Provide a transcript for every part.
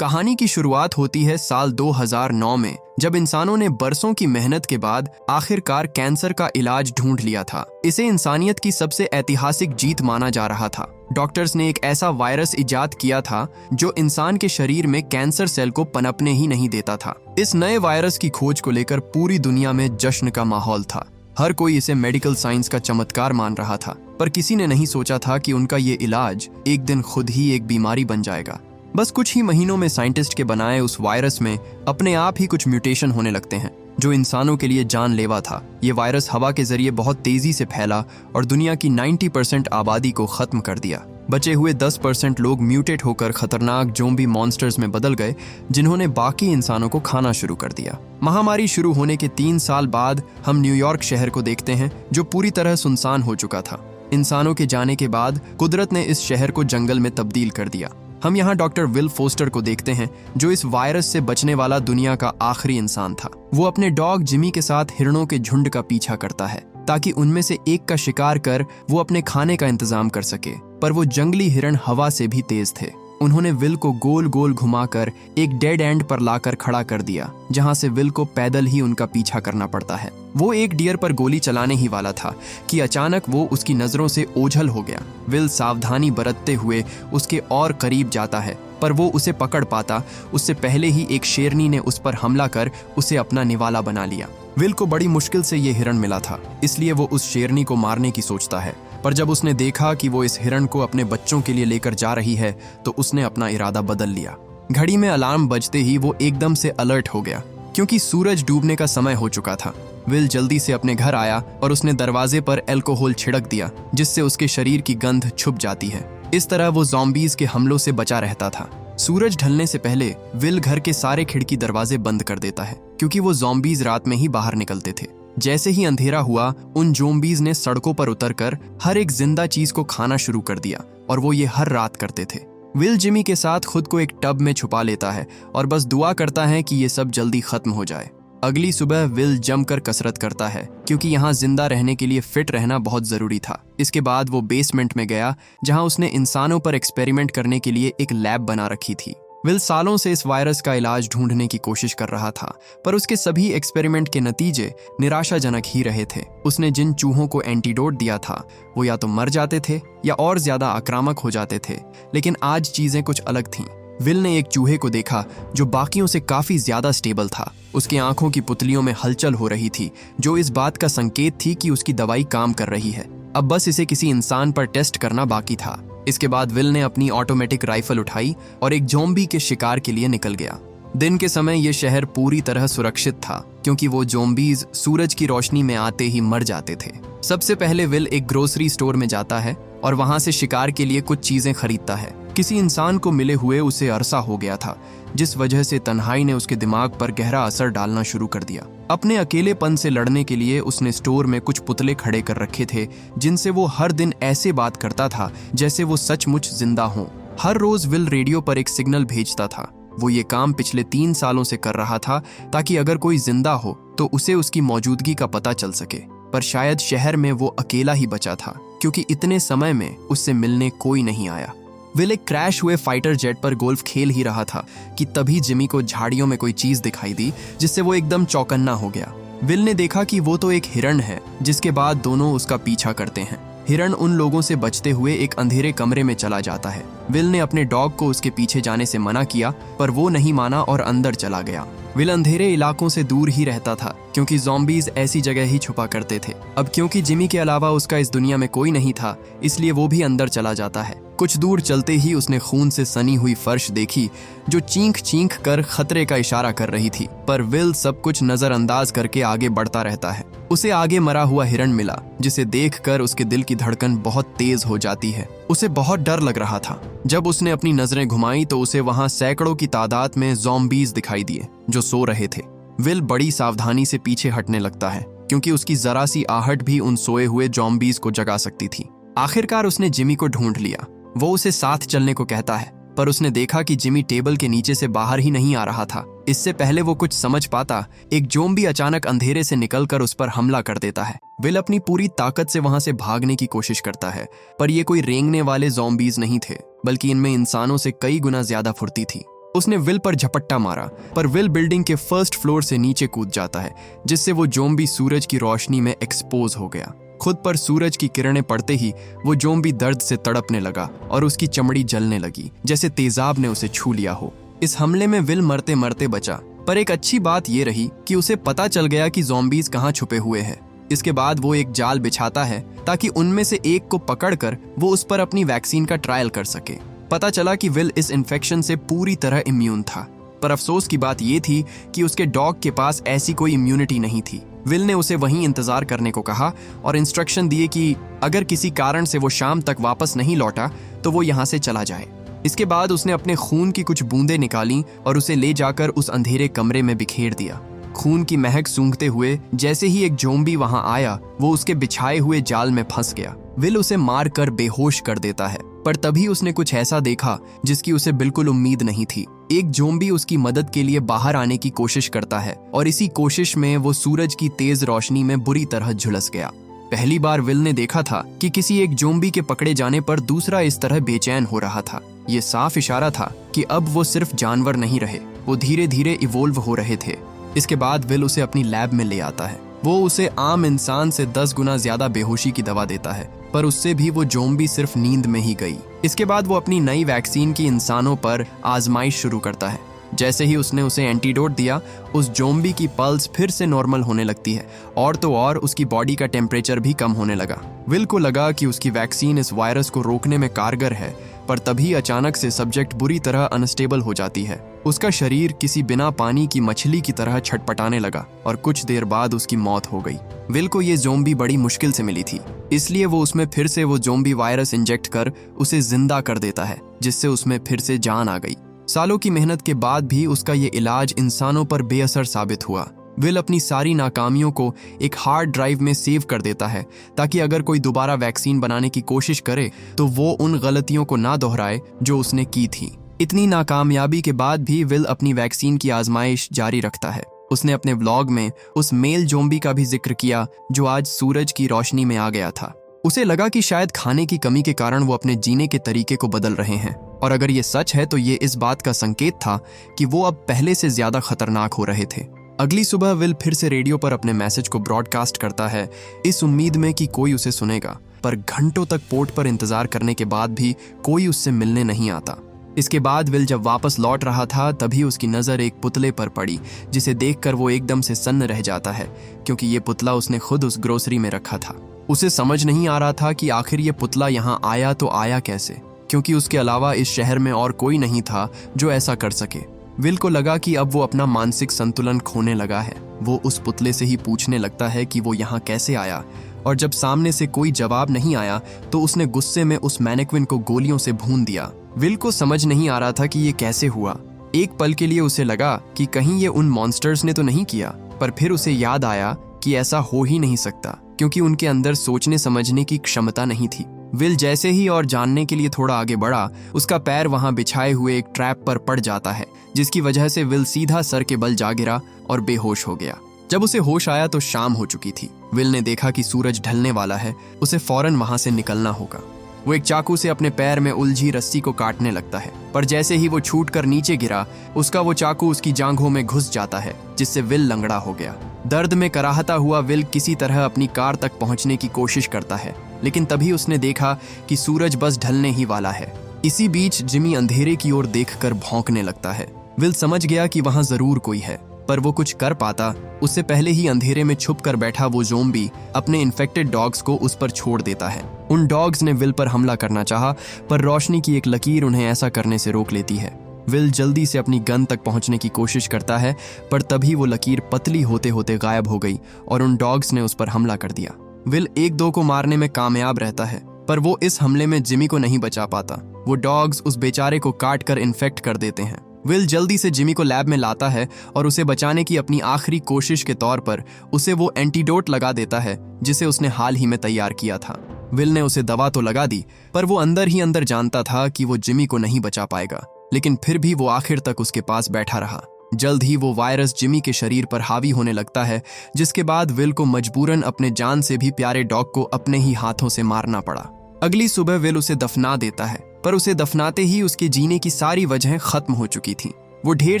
कहानी की शुरुआत होती है साल 2009 में, जब इंसानों ने बरसों की मेहनत के बाद आखिरकार कैंसर का इलाज ढूंढ लिया था। इसे इंसानियत की सबसे ऐतिहासिक जीत माना जा रहा था। डॉक्टर्स ने एक ऐसा वायरस इजाद किया था जो इंसान के शरीर में कैंसर सेल को पनपने ही नहीं देता था। इस नए वायरस की खोज को लेकर पूरी दुनिया में जश्न का माहौल था। हर कोई इसे मेडिकल साइंस का चमत्कार मान रहा था, पर किसी ने नहीं सोचा था कि उनका ये इलाज एक दिन खुद ही एक बीमारी बन जाएगा। बस कुछ ही महीनों में साइंटिस्ट के बनाए उस वायरस में अपने आप ही कुछ म्यूटेशन होने लगते हैं जो इंसानों के लिए जानलेवा था। ये वायरस हवा के जरिए बहुत तेजी से फैला और दुनिया की 90% आबादी को खत्म कर दिया। बचे हुए 10% लोग म्यूटेट होकर खतरनाक ज़ोंबी मॉन्स्टर्स में बदल गए, जिन्होंने बाकी इंसानों को खाना शुरू कर दिया। महामारी शुरू होने के 3 साल बाद हम न्यूयॉर्क शहर को देखते हैं, जो पूरी तरह सुनसान हो चुका था। इंसानों के जाने के बाद कुदरत ने इस शहर को जंगल में तब्दील कर दिया। हम यहाँ डॉक्टर विल फोस्टर को देखते हैं, जो इस वायरस से बचने वाला दुनिया का आखिरी इंसान था। वो अपने डॉग जिमी के साथ हिरणों के झुंड का पीछा करता है ताकि उनमें से एक का शिकार कर वो अपने खाने का इंतजाम कर सके, पर वो जंगली हिरण हवा से भी तेज थे। उन्होंने विल को गोल गोल घुमाकर एक डेड एंड पर लाकर खड़ा कर दिया, जहां से विल को पैदल ही उनका पीछा करना पड़ता है। वो एक डियर पर गोली चलाने ही वाला था कि अचानक वो उसकी नजरों से ओझल हो गया। विल सावधानी बरतते हुए उसके और करीब जाता है, पर वो उसे पकड़ पाता उससे पहले ही एक शेरनी ने उस पर हमला कर उसे अपना निवाला बना लिया। विल को बड़ी मुश्किल से ये हिरण मिला था, इसलिए वो उस शेरनी को मारने की सोचता है, पर जब उसने देखा कि वो इस हिरण को अपने बच्चों के लिए लेकर जा रही है तो उसने अपना इरादा बदल लिया। घड़ी में अलार्म बजते ही वो एकदम से अलर्ट हो गया, क्योंकि सूरज डूबने का समय हो चुका था। विल जल्दी से अपने घर आया और उसने दरवाजे पर अल्कोहल छिड़क दिया, जिससे उसके शरीर की गंध छुप जाती है। इस तरह वो ज़ॉम्बीज़ के हमलों से बचा रहता था। सूरज ढलने से पहले विल घर के सारे खिड़की दरवाजे बंद कर देता है, क्योंकि वो ज़ॉम्बीज़ रात में ही बाहर निकलते थे। जैसे ही अंधेरा हुआ, उन ज़ॉम्बीज़ ने सड़कों पर उतरकर हर एक जिंदा चीज को खाना शुरू कर दिया, और वो ये हर रात करते थे। विल जिमी के साथ खुद को एक टब में छुपा लेता है और बस दुआ करता है कि ये सब जल्दी खत्म हो जाए। अगली सुबह विल जमकर कसरत करता है, क्योंकि यहाँ जिंदा रहने के लिए फिट रहना बहुत जरूरी था। इसके बाद वो बेसमेंट में गया, जहाँ उसने इंसानों पर एक्सपेरिमेंट करने के लिए एक लैब बना रखी थी। विल सालों से इस वायरस का इलाज ढूंढने की कोशिश कर रहा था, पर उसके सभी एक्सपेरिमेंट के नतीजे निराशाजनक ही रहे थे। उसने जिन चूहों को एंटीडोट दिया था वो या तो मर जाते थे या और ज्यादा आक्रामक हो जाते थे, लेकिन आज चीजें कुछ अलग थीं। विल ने एक चूहे को देखा जो बाकियों से काफी ज्यादा स्टेबल था। उसकी आंखों की पुतलियों में हलचल हो रही थी, जो इस बात का संकेत थी कि उसकी दवाई काम कर रही है। अब बस इसे किसी इंसान पर टेस्ट करना बाकी था। इसके बाद विल ने अपनी ऑटोमेटिक राइफल उठाई और एक ज़ॉम्बी के शिकार के लिए निकल गया। दिन के समय यह शहर पूरी तरह सुरक्षित था, क्योंकि वो ज़ॉम्बीज़ सूरज की रोशनी में आते ही मर जाते थे। सबसे पहले विल एक ग्रोसरी स्टोर में जाता है और वहां से शिकार के लिए कुछ चीजें खरीदता है। किसी इंसान को मिले हुए उसे अरसा हो गया था, जिस वजह से तन्हाई ने उसके दिमाग पर गहरा असर डालना शुरू कर दिया। अपने अकेलेपन से लड़ने के लिए उसने स्टोर में कुछ पुतले खड़े कर रखे थे, जिनसे वो हर दिन ऐसे बात करता था जैसे वो सचमुच जिंदा हों। हर रोज विल रेडियो पर एक सिग्नल भेजता था। वो ये काम पिछले 3 सालों से कर रहा था, ताकि अगर कोई जिंदा हो तो उसे उसकी मौजूदगी का पता चल सके। पर शायद शहर में वो अकेला ही बचा था, क्योंकि इतने समय में उससे मिलने कोई नहीं आया। विल एक क्रैश हुए फाइटर जेट पर गोल्फ खेल ही रहा था कि तभी जिमी को झाड़ियों में कोई चीज दिखाई दी, जिससे वो एकदम चौकन्ना हो गया। विल ने देखा कि वो तो एक हिरण है, जिसके बाद दोनों उसका पीछा करते हैं। हिरण उन लोगों से बचते हुए एक अंधेरे कमरे में चला जाता है। विल ने अपने डॉग को उसके पीछे जाने से मना किया, पर वो नहीं माना और अंदर चला गया। विल अंधेरे इलाकों से दूर ही रहता था, क्योंकि ज़ॉम्बीज़ ऐसी जगह ही छुपा करते थे। अब क्योंकि जिमी के अलावा उसका इस दुनिया में कोई नहीं था, इसलिए वो भी अंदर चला जाता है। कुछ दूर चलते ही उसने खून से सनी हुई फर्श देखी, जो चींख चींख कर खतरे का इशारा कर रही थी, पर विल सब कुछ नजरअंदाज करके आगे बढ़ता रहता है। उसे आगे मरा हुआ हिरण मिला, जिसे देखकर उसके दिल की धड़कन बहुत तेज हो जाती है। उसे बहुत डर लग रहा था। जब उसने अपनी नजरें घुमाई तो उसे वहां सैकड़ों की तादाद में ज़ॉम्बीज़ दिखाई दिए, जो सो रहे थे। विल बड़ी सावधानी से पीछे हटने लगता है, क्योंकि उसकी जरा सी आहट भी उन सोए हुए ज़ॉम्बीज़ को जगा सकती थी। आखिरकार उसने जिमी को ढूंढ लिया। वो उसे साथ चलने को कहता है, पर उसने देखा कि जिमी टेबल के नीचे से बाहर ही नहीं आ रहा था। इससे पहले वो कुछ समझ पाता, एक ज़ॉम्बी अचानक अंधेरे से निकलकर उस पर हमला कर देता है। विल अपनी पूरी ताकत से वहां से भागने की कोशिश करता है, पर ये कोई रेंगने वाले ज़ॉम्बीज़ नहीं थे, बल्कि इनमें इंसानों से कई गुना ज्यादा फुर्ती थी। उसने विल पर झपट्टा मारा, पर विल बिल्डिंग के फर्स्ट फ्लोर से नीचे कूद जाता है, जिससे वो ज़ॉम्बी सूरज की रोशनी में एक्सपोज हो गया। खुद पर सूरज की किरणें पड़ते ही वो ज़ॉम्बी दर्द से तड़पने लगा और उसकी चमड़ी जलने लगी, जैसे तेजाब ने उसे छू लिया हो। इस हमले में विल मरते मरते बचा, पर एक अच्छी बात ये रही कि उसे पता चल गया कि ज़ॉम्बीज कहाँ छुपे हुए हैं। इसके बाद वो एक जाल बिछाता है ताकि उनमें से एक को पकड़कर वो उस पर अपनी वैक्सीन का ट्रायल कर सके। पता चला कि विल इस इन्फेक्शन से पूरी तरह इम्यून था, पर अफसोस की बात ये थी कि उसके डॉग के पास ऐसी कोई इम्यूनिटी नहीं थी। विल ने उसे वहीं इंतजार करने को कहा और इंस्ट्रक्शन दिए कि अगर किसी कारण से वो शाम तक वापस नहीं लौटा तो वो यहाँ से चला जाए। इसके बाद उसने अपने खून की कुछ बूंदें निकाली और उसे ले जाकर उस अंधेरे कमरे में बिखेर दिया। खून की महक सूंघते हुए जैसे ही एक ज़ॉम्बी वहां आया, वो उसके बिछाए हुए जाल में फंस गया। विल उसे मार कर बेहोश कर देता है, पर तभी उसने कुछ ऐसा देखा जिसकी उसे बिल्कुल उम्मीद नहीं थी। एक ज़ॉम्बी उसकी मदद के लिए बाहर आने की कोशिश करता है और इसी कोशिश में वो सूरज की तेज रोशनी में बुरी तरह झुलस गया। पहली बार विल ने देखा था कि किसी एक ज़ॉम्बी के पकड़े जाने पर दूसरा इस तरह बेचैन हो रहा था। ये साफ इशारा था कि अब वो सिर्फ जानवर नहीं रहे, वो धीरे धीरे इवोल्व हो रहे थे। इसके बाद विल उसे अपनी लैब में ले आता है। वो उसे आम इंसान से 10 गुना ज्यादा बेहोशी की दवा देता है, पर उससे भी वो ज़ॉम्बी सिर्फ नींद में ही गई। इसके बाद वो अपनी नई वैक्सीन की इंसानों पर आजमाइश शुरू करता है। जैसे ही उसने उसे एंटीडोट दिया, उस ज़ॉम्बी की पल्स फिर से नॉर्मल होने लगती है और तो और उसकी बॉडी का टेम्परेचर भी कम होने लगा। विल को लगा कि उसकी वैक्सीन इस वायरस को रोकने में कारगर है, पर तभी अचानक से सब्जेक्ट बुरी तरह अनस्टेबल हो जाती है। उसका शरीर किसी बिना पानी की मछली की तरह छटपटाने लगा और कुछ देर बाद उसकी मौत हो गई। विल को ये ज़ॉम्बी बड़ी मुश्किल से मिली थी, इसलिए वो उसमें फिर से वो ज़ॉम्बी वायरस इंजेक्ट कर उसे जिंदा कर देता है, जिससे उसमें फिर से जान आ गई। सालों की मेहनत के बाद भी उसका ये इलाज इंसानों पर बेअसर साबित हुआ। विल अपनी सारी नाकामियों को एक हार्ड ड्राइव में सेव कर देता है ताकि अगर कोई दोबारा वैक्सीन बनाने की कोशिश करे तो वो उन गलतियों को ना दोहराए जो उसने की थी। इतनी नाकामयाबी के बाद भी विल अपनी वैक्सीन की आजमाइश जारी रखता है। उसने अपने व्लॉग में उस मेल ज़ॉम्बी का भी जिक्र किया जो आज सूरज की रोशनी में आ गया था। उसे लगा कि शायद खाने की कमी के कारण वो अपने जीने के तरीके को बदल रहे हैं, और अगर ये सच है तो ये इस बात का संकेत था कि वो अब पहले से ज्यादा खतरनाक हो रहे थे। अगली सुबह विल फिर से रेडियो पर अपने मैसेज को ब्रॉडकास्ट करता है, इस उम्मीद में कि कोई उसे सुनेगा, पर घंटों तक पोर्ट पर इंतजार करने के बाद भी कोई उससे मिलने नहीं आता। इसके बाद विल जब वापस लौट रहा था तभी उसकी नज़र एक पुतले पर पड़ी, जिसे देखकर वो एकदम से सन्न रह जाता है, क्योंकि ये पुतला उसने खुद उस ग्रोसरी में रखा था। उसे समझ नहीं आ रहा था कि आखिर ये पुतला यहाँ आया तो आया कैसे, क्योंकि उसके अलावा इस शहर में और कोई नहीं था जो ऐसा कर सके। विल को लगा कि अब वो अपना मानसिक संतुलन खोने लगा है। वो उस पुतले से ही पूछने लगता है कि वो यहाँ कैसे आया, और जब सामने से कोई जवाब नहीं आया तो उसने गुस्से में उस मैनेक्विन को गोलियों से भून दिया। विल को समझ नहीं आ रहा था कि ये कैसे हुआ। एक पल के लिए उसे लगा कि कहीं ये उन मॉन्स्टर्स ने तो नहीं किया, पर फिर उसे याद आया कि ऐसा हो ही नहीं सकता, क्योंकि उनके अंदर सोचने समझने की क्षमता नहीं थी। विल जैसे ही और जानने के लिए थोड़ा आगे बढ़ा, उसका पैर वहां बिछाए हुए एक ट्रैप पर पड़ जाता है, जिसकी वजह से विल सीधा सर के बल जा गिरा और बेहोश हो गया। जब उसे होश आया तो शाम हो चुकी थी। विल ने देखा कि सूरज ढलने वाला है, उसे फौरन वहां से निकलना होगा। वो एक चाकू से अपने पैर में उलझी रस्सी को काटने लगता है, पर जैसे ही वो छूटकर नीचे गिरा, उसका वो चाकू उसकी जांघों में घुस जाता है, जिससे विल लंगड़ा हो गया। दर्द में कराहता हुआ विल किसी तरह अपनी कार तक पहुंचने की कोशिश करता है, लेकिन तभी उसने देखा कि सूरज बस ढलने ही वाला है। इसी बीच जिमी अंधेरे की ओर देखकर भौंकने लगता है। विल समझ गया कि वहां जरूर कोई है, पर वो कुछ कर पाता उससे पहले ही अंधेरे में छुप कर बैठा वो ज़ॉम्बी अपने इन्फेक्टेड डॉग्स को उस पर छोड़ देता है। उन डॉग्स ने विल पर हमला करना चाहा, पर रोशनी की एक लकीर उन्हें ऐसा करने से रोक लेती है। विल जल्दी से अपनी गन तक पहुंचने की कोशिश करता है, पर तभी वो लकीर पतली होते होते गायब हो गई और उन डॉग्स ने उस पर हमला कर दिया। विल एक दो को मारने में कामयाब रहता है, पर वो इस हमले में जिमी को नहीं बचा पाता। वो डॉग्स उस बेचारे को काट कर इन्फेक्ट कर देते हैं। विल जल्दी से जिमी को लैब में लाता है और उसे बचाने की अपनी आखिरी कोशिश के तौर पर उसे वो एंटीडोट लगा देता है जिसे उसने हाल ही में तैयार किया था। विल ने उसे दवा तो लगा दी, पर वो अंदर ही अंदर जानता था कि वो जिमी को नहीं बचा पाएगा, लेकिन फिर भी वो आखिर तक उसके पास बैठा रहा। जल्द ही वो वायरस जिमी के शरीर पर हावी होने लगता है, जिसके बाद विल को मजबूरन अपने जान से भी प्यारे डॉग को अपने ही हाथों से मारना पड़ा। अगली सुबह विल उसे दफना देता है, पर उसे दफनाते ही उसके जीने की सारी वजहें खत्म हो चुकी थीं। वो ढेर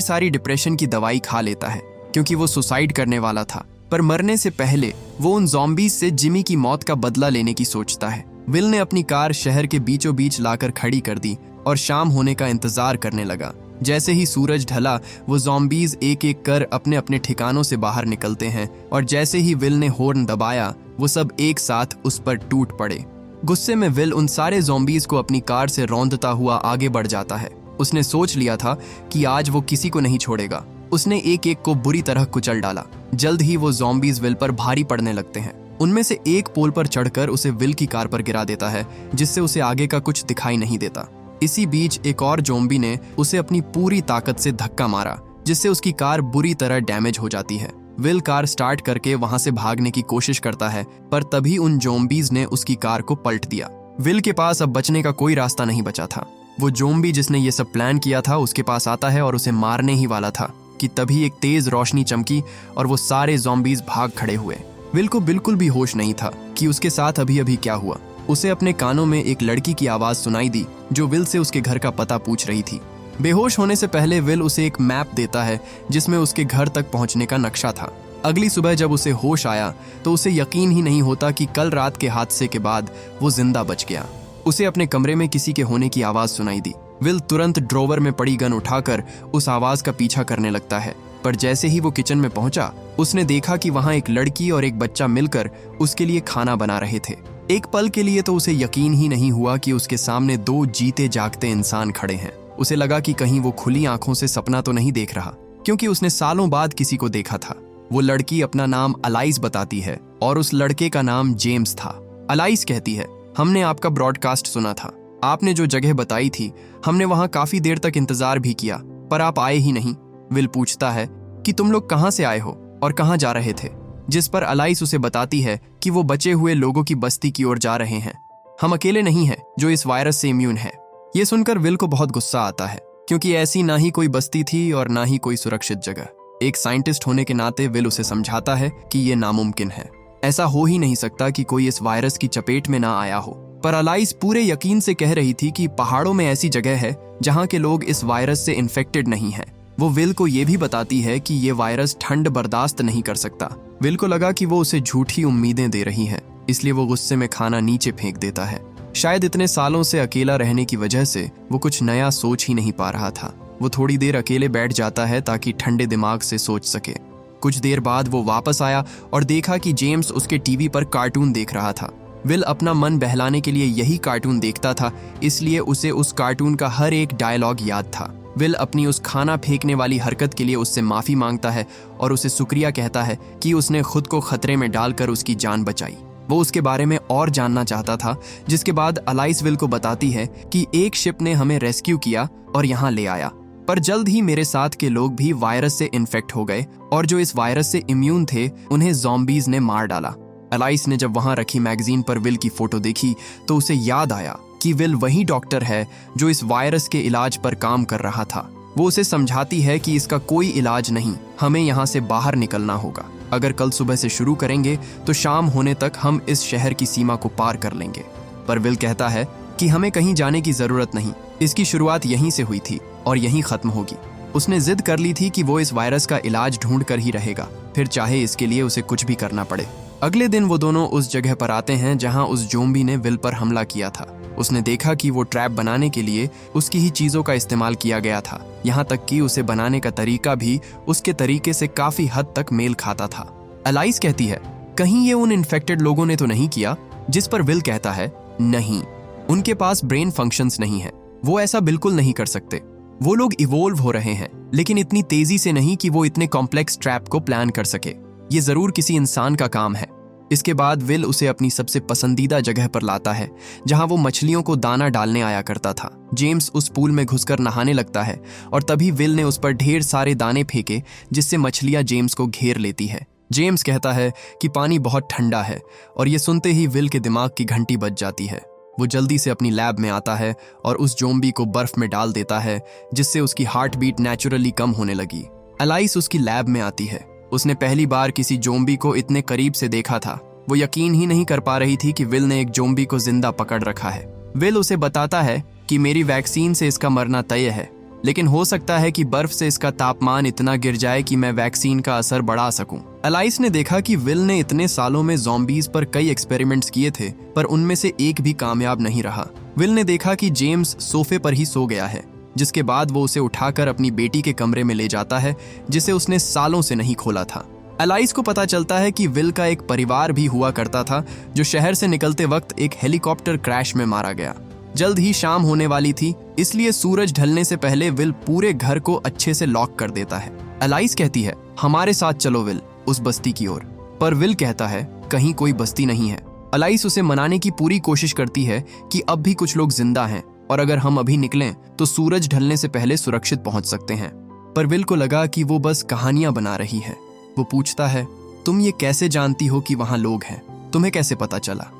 सारी डिप्रेशन की दवाई खा लेता है क्योंकि वो सुसाइड करने वाला था, पर मरने से पहले वो उन ज़ॉम्बीज से जिमी की मौत का बदला लेने की सोचता है। विल ने अपनी कार शहर के बीचों बीच लाकर खड़ी कर दी और शाम होने का इंतजार करने लगा। जैसे ही सूरज ढला, वो ज़ॉम्बीज एक एक कर अपने अपने ठिकानों से बाहर निकलते हैं और जैसे ही विल ने हॉर्न दबाया, वो सब एक साथ उस पर टूट पड़े। गुस्से में विल उन सारे ज़ॉम्बीज को अपनी कार से रौंदता हुआ आगे बढ़ जाता है। उसने सोच लिया था कि आज वो किसी को नहीं छोड़ेगा। उसने एक एक को बुरी तरह कुचल डाला। जल्द ही वो ज़ॉम्बीज विल पर भारी पड़ने लगते हैं। उनमें से एक पोल पर चढ़कर उसे विल की कार पर गिरा देता है, जिससे उसे आगे का कुछ दिखाई नहीं देता। इसी बीच एक और ज़ॉम्बी ने उसे अपनी पूरी ताकत से धक्का मारा, जिससे उसकी कार बुरी तरह डैमेज हो जाती है। विल कार स्टार्ट करके वहां से भागने की कोशिश करता है, पर तभी उन ज़ॉम्बीज ने उसकी कार को पलट दिया। विल के पास अब बचने का कोई रास्ता नहीं बचा था। वो ज़ॉम्बी जिसने ये सब प्लान किया था उसके पास आता है और उसे मारने ही वाला था कि तभी एक तेज रोशनी चमकी और वो सारे ज़ॉम्बीज भाग खड़े हुए। विल को बिल्कुल भी होश नहीं था कि उसके साथ अभी अभी क्या हुआ। उसे अपने कानों में एक लड़की की आवाज सुनाई दी जो विल से उसके घर का पता पूछ रही थी। बेहोश होने से पहले विल उसे एक मैप देता है जिसमें उसके घर तक पहुंचने का नक्शा था। अगली सुबह जब उसे होश आया तो उसे यकीन ही नहीं होता कि कल रात के हादसे के बाद वो जिंदा बच गया। उसे अपने कमरे में किसी के होने की आवाज सुनाई दी। विल तुरंत ड्रॉवर में पड़ी गन उठाकर उस आवाज का पीछा करने लगता है, पर जैसे ही वो किचन में पहुंचा, उसने देखा कि वहां एक लड़की और एक बच्चा मिलकर उसके लिए खाना बना रहे थे। एक पल के लिए तो उसे यकीन ही नहीं हुआ कि उसके सामने दो जीते जागते इंसान खड़े हैं। उसे लगा कि कहीं वो खुली आंखों से सपना तो नहीं देख रहा, क्योंकि उसने सालों बाद किसी को देखा था। वो लड़की अपना नाम अलाइस बताती है और उस लड़के का नाम जेम्स था। अलाइस कहती है, हमने आपका ब्रॉडकास्ट सुना था। आपने जो जगह बताई थी, हमने वहां काफी देर तक इंतजार भी किया, पर आप आए ही नहीं। विल पूछता है कि तुम लोग कहां से आए हो और कहां जा रहे थे, जिस पर अलाइस उसे बताती है कि वो बचे हुए लोगों की बस्ती की ओर जा रहे हैं। हम अकेले नहीं हैं जो इस वायरस से इम्यून है। ये सुनकर विल को बहुत गुस्सा आता है, क्योंकि ऐसी ना ही कोई बस्ती थी और ना ही कोई सुरक्षित जगह। एक साइंटिस्ट होने के नाते विल उसे समझाता है कि ये नामुमकिन है। ऐसा हो ही नहीं सकता कि कोई इस वायरस की चपेट में ना आया हो। पर अलाइस पूरे यकीन से कह रही थी कि पहाड़ों में ऐसी जगह है जहां के लोग इस वायरस से इन्फेक्टेड नहीं हैं। वो विल को ये भी बताती है कि ये वायरस ठंड बर्दाश्त नहीं कर सकता। विल को लगा कि वो उसे झूठी उम्मीदें दे रही हैं, इसलिए वो गुस्से में खाना नीचे फेंक देता है। शायद इतने सालों से अकेला रहने की वजह से वो कुछ नया सोच ही नहीं पा रहा था। वो थोड़ी देर अकेले बैठ जाता है ताकि ठंडे दिमाग से सोच सके। कुछ देर बाद वो वापस आया और देखा कि जेम्स उसके टीवी पर कार्टून देख रहा था। विल अपना मन बहलाने के लिए यही कार्टून देखता था, इसलिए उसे उस कार्टून का हर एक डायलॉग याद था। विल अपनी उस खाना फेंकने वाली हरकत के लिए उससे माफी मांगता है और उसे शुक्रिया कहता है कि उसने खुद को खतरे में डालकर उसकी जान बचाई। वो उसके बारे में और जानना चाहता था, जिसके बाद अलाइस विल को बताती है कि एक शिप ने हमें रेस्क्यू किया और यहाँ ले आया, पर जल्द ही मेरे साथ के लोग भी वायरस से इन्फेक्ट हो गए और जो इस वायरस से इम्यून थे उन्हें ज़ॉम्बीज ने मार डाला। अलाइस ने जब वहां रखी मैगजीन पर विल की फोटो देखी तो उसे याद आया कि विल वही डॉक्टर है जो इस वायरस के इलाज पर काम कर रहा था। वो उसे समझाती है कि इसका कोई इलाज नहीं, हमें यहाँ से बाहर निकलना होगा। अगर कल सुबह से शुरू करेंगे तो शाम होने तक हम इस शहर की सीमा को पार कर लेंगे। पर विल कहता है कि हमें कहीं जाने की जरूरत नहीं, इसकी शुरुआत यहीं से हुई थी और यहीं खत्म होगी। उसने जिद कर ली थी कि वो इस वायरस का इलाज ढूंढ कर ही रहेगा, फिर चाहे इसके लिए उसे कुछ भी करना पड़े। अगले दिन वो दोनों उस जगह पर आते हैं जहां उस ज़ॉम्बी ने विल पर हमला किया था। उसने देखा कि वो ट्रैप बनाने के लिए उसकी ही चीजों का इस्तेमाल किया गया था, यहाँ तक कि उसे बनाने का तरीका भी उसके तरीके से काफी हद तक मेल खाता था। अलाइस कहती है, कहीं ये उन इन्फेक्टेड लोगों ने तो नहीं किया? जिस पर विल कहता है, नहीं, उनके पास ब्रेन फंक्शंस नहीं है, वो ऐसा बिल्कुल नहीं कर सकते। वो लोग इवोल्व हो रहे हैं, लेकिन इतनी तेजी से नहीं कि वो इतने कॉम्प्लेक्स ट्रैप को प्लान कर सके। ये जरूर किसी इंसान का काम है। इसके बाद विल उसे अपनी सबसे पसंदीदा जगह पर लाता है जहां वो मछलियों को दाना डालने आया करता था। जेम्स उस पूल में घुसकर नहाने लगता है और तभी विल ने उस पर ढेर सारे दाने फेंके, जिससे मछलियां जेम्स को घेर लेती है। जेम्स कहता है कि पानी बहुत ठंडा है और ये सुनते ही विल के दिमाग की घंटी बज जाती है। वो जल्दी से अपनी लैब में आता है और उस ज़ॉम्बी को बर्फ में डाल देता है, जिससे उसकी हार्ट बीट नेचुरली कम होने लगी। अलाइस उसकी लैब में आती है। उसने पहली बार किसी ज़ॉम्बी को इतने करीब से देखा था। वो यकीन ही नहीं कर पा रही थी कि विल ने एक ज़ॉम्बी को जिंदा पकड़ रखा है। विल उसे बताता है कि मेरी वैक्सीन से इसका मरना तय है, लेकिन हो सकता है कि बर्फ से इसका तापमान इतना गिर जाए कि मैं वैक्सीन का असर बढ़ा सकूं। एलाइस ने देखा कि विल ने इतने सालों में ज़ॉम्बीज पर कई एक्सपेरिमेंट्स किए थे, पर उनमें से एक भी कामयाब नहीं रहा। विल ने देखा कि जेम्स सोफे पर ही सो गया है, जिसके बाद वो उसे उठाकर अपनी बेटी के कमरे में ले जाता है, जिसे उसने सालों से नहीं खोला था। एलाइस को पता चलता है कि विल का एक परिवार भी हुआ करता था, जो शहर से निकलते वक्त एक हेलीकॉप्टर क्रैश में मारा गया। जल्द ही शाम होने वाली थी, इसलिए सूरज ढलने से पहले विल पूरे घर को अच्छे से लॉक कर देता है। एलाइस कहती है, हमारे साथ चलो विल, उस बस्ती की ओर। पर विल कहता है, कहीं कोई बस्ती नहीं है। एलाइस उसे मनाने की पूरी कोशिश करती है कि अब भी कुछ लोग जिंदा हैं और अगर हम अभी निकलें तो सूरज ढलने से पहले सुरक्षित पहुंच सकते हैं। पर विल को लगा कि वो बस कहानियां बना रही है। वो पूछता है, तुम ये कैसे जानती हो कि वहां लोग हैं? तुम्हें कैसे पता चला?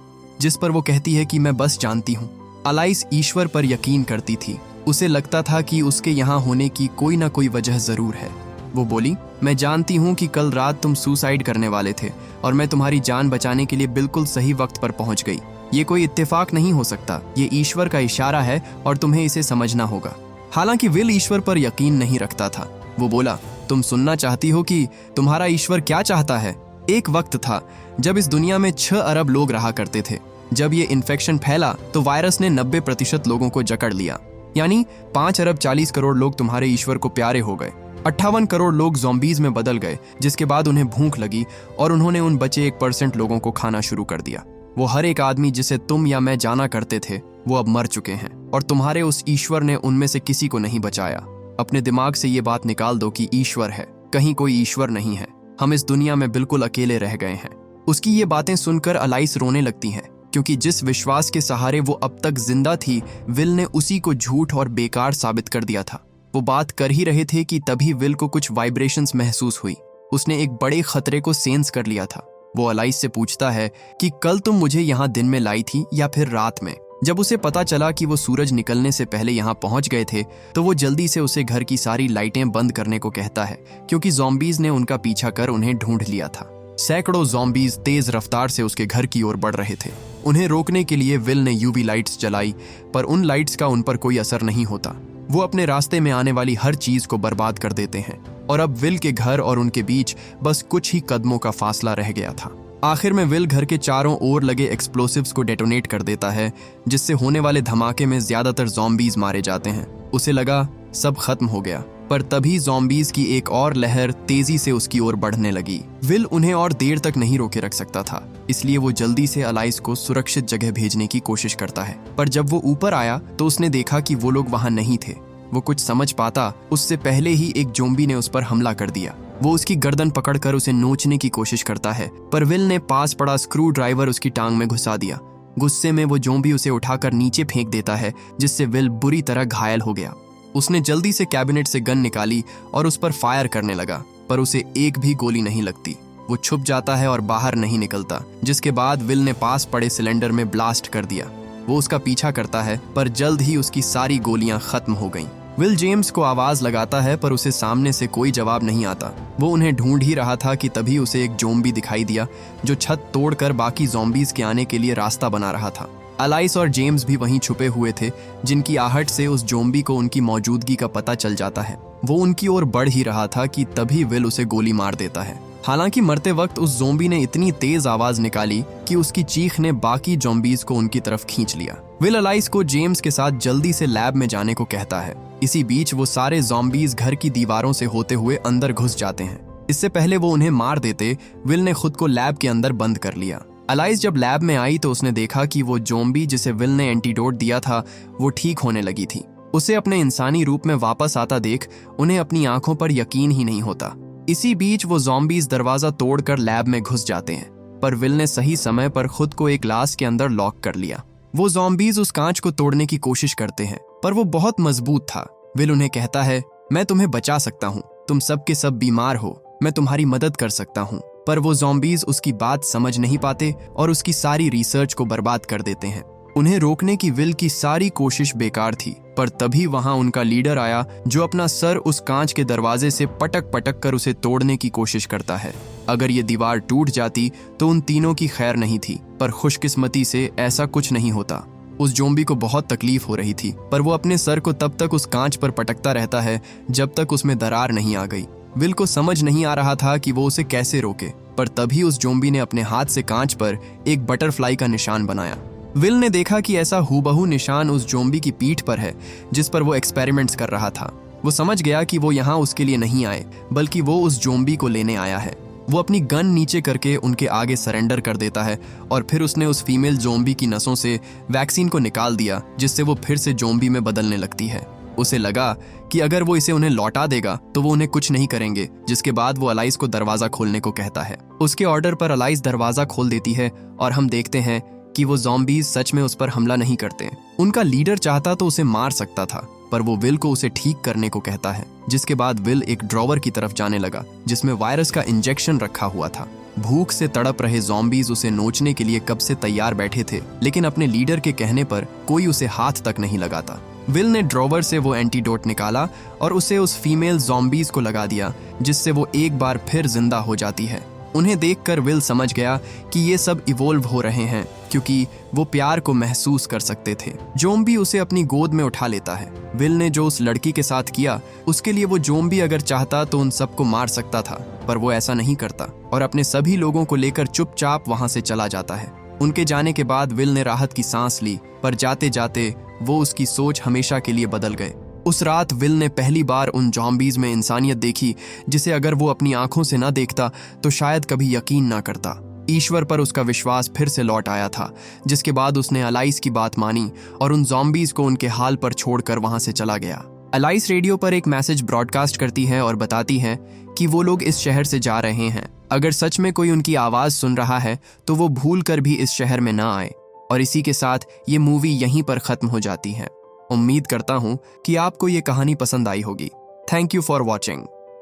जिस पर वो कहती है कि मैं बस जानती हूँ। एलाइस ईश्वर पर यकीन करती थी। उसे लगता था कि उसके यहाँ होने की कोई ना कोई वजह जरूर है। वो बोली, मैं जानती हूँ कि कल रात तुम सुसाइड करने वाले थे और मैं तुम्हारी जान बचाने के लिए बिल्कुल सही वक्त पर पहुंच गई। ये कोई इत्तेफाक नहीं हो सकता, ये ईश्वर का इशारा है और तुम्हें इसे समझना होगा। हालांकि विल ईश्वर पर यकीन नहीं रखता था। वो बोला, तुम सुनना चाहती हो कि तुम्हारा ईश्वर क्या चाहता है? एक वक्त था जब इस दुनिया में 6 अरब लोग रहा करते थे। जब ये इन्फेक्शन फैला तो वायरस ने 90% लोगों को जकड़ लिया, यानी 5 अरब 40 करोड़ लोग तुम्हारे ईश्वर को प्यारे हो गए। 58 करोड़ लोग ज़ॉम्बीज में बदल गए, जिसके बाद उन्हें भूख लगी और उन्होंने उन बचे 1% लोगों को खाना शुरू कर दिया। वो हर एक आदमी जिसे तुम या मैं जाना करते थे, वो अब मर चुके हैं और तुम्हारे उस ईश्वर ने उनमें से किसी को नहीं बचाया। अपने दिमाग से ये बात निकाल दो कि ईश्वर है, कहीं कोई ईश्वर नहीं है। हम इस दुनिया में बिल्कुल अकेले रह गए हैं। उसकी ये बातें सुनकर एलाइस रोने लगती हैं, क्योंकि जिस विश्वास के सहारे वो अब तक जिंदा थी, विल ने उसी को झूठ और बेकार साबित कर दिया था। वो बात कर ही रहे थे कि तभी विल को कुछ वाइब्रेशंस महसूस हुई। उसने एक बड़े खतरे को सेंस कर लिया था। वो एलाइस से पूछता है कि कल तुम मुझे यहाँ दिन में लाई थी या फिर रात में? जब उसे पता चला कि वो सूरज निकलने से पहले यहाँ पहुंच गए थे, तो वो जल्दी से उसे घर की सारी लाइटें बंद करने को कहता है, क्योंकि ज़ॉम्बीज ने उनका पीछा कर उन्हें ढूंढ लिया था। सैकड़ों ज़ॉम्बीज तेज रफ्तार से उसके घर की ओर बढ़ रहे थे। उन्हें रोकने के लिए विल ने यूवी लाइट्स जलाई, पर उन लाइट्स का उन पर कोई असर नहीं होता। वो अपने रास्ते में आने वाली हर चीज को बर्बाद कर देते हैं और अब विल के घर और उनके बीच बस कुछ ही कदमों का फासला रह गया था। आखिर में विल घर के चारों ओर लगे एक्सप्लोसिव्स को डेटोनेट कर देता है, जिससे होने वाले धमाके में ज्यादातर ज़ॉम्बीज मारे जाते हैं। उसे लगा सब खत्म हो गया, पर तभी ज़ॉम्बीज की एक और लहर तेजी से उसकी ओर बढ़ने लगी। विल उन्हें और देर तक नहीं रोके रख सकता था, इसलिए वो जल्दी से एलाइस को सुरक्षित जगह भेजने की कोशिश करता है। पर जब वो ऊपर आया तो उसने देखा कि वो लोग वहां नहीं थे। वो कुछ समझ पाता उससे पहले ही एक ज़ॉम्बी ने उस पर हमला कर दिया। वो उसकी गर्दन पकड़कर उसे नोचने की कोशिश करता है, पर विल ने पास पड़ा स्क्रू ड्राइवर उसकी टांग में घुसा दिया। गुस्से में वो ज़ॉम्बी उसे उठाकर नीचे फेंक देता है, जिससे विल बुरी तरह घायल हो गया। उसने जल्दी से कैबिनेट से गन निकाली और उस पर फायर करने लगा, पर उसे एक भी गोली नहीं लगती। वो छुप जाता है और बाहर नहीं निकलता, जिसके बाद विल ने पास पड़े सिलेंडर में ब्लास्ट कर दिया। वो उसका पीछा करता है, पर जल्द ही उसकी सारी गोलियां खत्म हो गईं। विल जेम्स को आवाज लगाता है, पर उसे सामने से कोई जवाब नहीं आता। वो उन्हें ढूंढ ही रहा था कि तभी उसे एक ज़ॉम्बी दिखाई दिया, जो छत तोड़कर बाकी ज़ॉम्बीज के आने के लिए रास्ता बना रहा था। एलाइस और जेम्स भी वहीं छुपे हुए थे, जिनकी आहट से उस ज़ॉम्बी को उनकी मौजूदगी का पता चल जाता है। वो उनकी ओर बढ़ ही रहा था कि तभी विल उसे गोली मार देता है। हालांकि मरते वक्त उस ज़ॉम्बी ने इतनी तेज आवाज निकाली कि उसकी चीख ने बाकी ज़ॉम्बीज को उनकी तरफ खींच लिया। विल एलाइस को जेम्स के साथ जल्दी से लैब में जाने को कहता है। इसी बीच वो सारे ज़ॉम्बीज घर की दीवारों से होते हुए अंदर घुस जाते हैं। इससे पहले वो उन्हें मार देते, विल ने खुद को लैब के अंदर बंद कर लिया। एलाइस जब लैब में आई तो उसने देखा कि वो ज़ॉम्बी जिसे विल ने एंटीडोट दिया था, वो ठीक होने लगी थी। उसे अपने इंसानी रूप में वापस आता देख उन्हें अपनी आंखों पर यकीन ही नहीं होता। इसी बीच वो ज़ॉम्बीज दरवाजा तोड़कर लैब में घुस जाते हैं, पर विल ने सही समय पर खुद को एक ग्लास के अंदर लॉक कर लिया। वो ज़ॉम्बीज उस कांच को तोड़ने की कोशिश करते हैं, पर वो बहुत मजबूत था। विल उन्हें कहता है, मैं तुम्हें बचा सकता हूँ, तुम सब के सब बीमार हो, मैं तुम्हारी मदद कर सकता हूँ। पर वो ज़ॉम्बीज उसकी बात समझ नहीं पाते और उसकी सारी रिसर्च को बर्बाद कर देते हैं। उन्हें रोकने की विल की सारी कोशिश बेकार थी, पर तभी वहां उनका लीडर आया, जो अपना सर उस कांच के दरवाजे से पटक पटक कर उसे तोड़ने की कोशिश करता है। अगर ये दीवार टूट जाती तो उन तीनों की खैर नहीं थी, पर खुशकिस्मती से ऐसा कुछ नहीं होता। उस ज़ॉम्बी को बहुत तकलीफ हो रही थी, पर वो अपने सर को तब तक उस कांच पर पटकता रहता है जब तक उसमें दरार नहीं आ गई। विल को समझ नहीं आ रहा था कि वो उसे कैसे रोके, पर तभी उस ज़ॉम्बी ने अपने हाथ से कांच पर एक बटरफ्लाई का निशान बनाया। विल ने देखा कि ऐसा हूबहू निशान उस ज़ॉम्बी की पीठ पर है जिस पर वो एक्सपेरिमेंट्स कर रहा था। वो समझ गया कि वो यहाँ उसके लिए नहीं आए, बल्कि वो उस ज़ॉम्बी को लेने आया है। वो अपनी गन नीचे करके उनके आगे सरेंडर कर देता है और फिर उसने उस फीमेल ज़ॉम्बी की नसों से वैक्सीन को निकाल दिया, जिससे वो फिर से ज़ॉम्बी में बदलने लगती है। उसे लगा कि अगर वो इसे उन्हें लौटा देगा तो वो उन्हें कुछ नहीं करेंगे, जिसके बाद वो अलाइस को दरवाजा खोलने को कहता है। उसके ऑर्डर पर अलाइस दरवाजा खोल देती है और हम देखते हैं कि वो ज़ॉम्बीज सच में उस पर हमला नहीं करते। उनका लीडर चाहता तो उसे मार सकता था, पर वो विल को उसे ठीक करने को कहता है, जिसके बाद विल एक ड्रॉवर की तरफ जाने लगा जिसमें वायरस का इंजेक्शन रखा हुआ था। भूख से तड़प रहे ज़ॉम्बीज उसे नोचने के लिए कब से तैयार बैठे थे, लेकिन अपने लीडर के कहने पर कोई उसे हाथ तक नहीं लगाता। विल ने ड्रॉवर से वो एंटीडोट निकाला और उसे उस फीमेल ज़ॉम्बीज को लगा दिया, जिससे वो एक बार फिर जिंदा हो जाती है। उन्हें देखकर विल समझ गया कि ये सब इवोल्व हो रहे हैं, क्योंकि वो प्यार को महसूस कर सकते थे। ज़ॉम्बी उसे अपनी गोद में उठा लेता है। विल ने जो उस लड़की के साथ किया, उसके लिए वो ज़ॉम्बी अगर चाहता तो उन सबको मार सकता था, पर वो ऐसा नहीं करता और अपने सभी लोगों को लेकर चुपचाप वहां से चला जाता है। उनके जाने के बाद विल ने राहत की सांस ली, पर जाते जाते वो उसकी सोच हमेशा के लिए बदल गए। उस रात विल ने पहली बार उन ज़ॉम्बीज में इंसानियत देखी, जिसे अगर वो अपनी आंखों से न देखता तो शायद कभी यकीन ना करता। ईश्वर पर उसका विश्वास फिर से लौट आया था, जिसके बाद उसने अलाइस की बात मानी और उन ज़ॉम्बीज को उनके हाल पर छोड़कर वहां से चला गया। अलाइस रेडियो पर एक मैसेज ब्रॉडकास्ट करती है और बताती है कि वो लोग इस शहर से जा रहे हैं। अगर सच में कोई उनकी आवाज़ सुन रहा है तो वो भूल कर भी इस शहर में ना आए। और इसी के साथ ये मूवी यहीं पर ख़त्म हो जाती है। उम्मीद करता हूँ कि आपको ये कहानी पसंद आई होगी। Thank you for watching.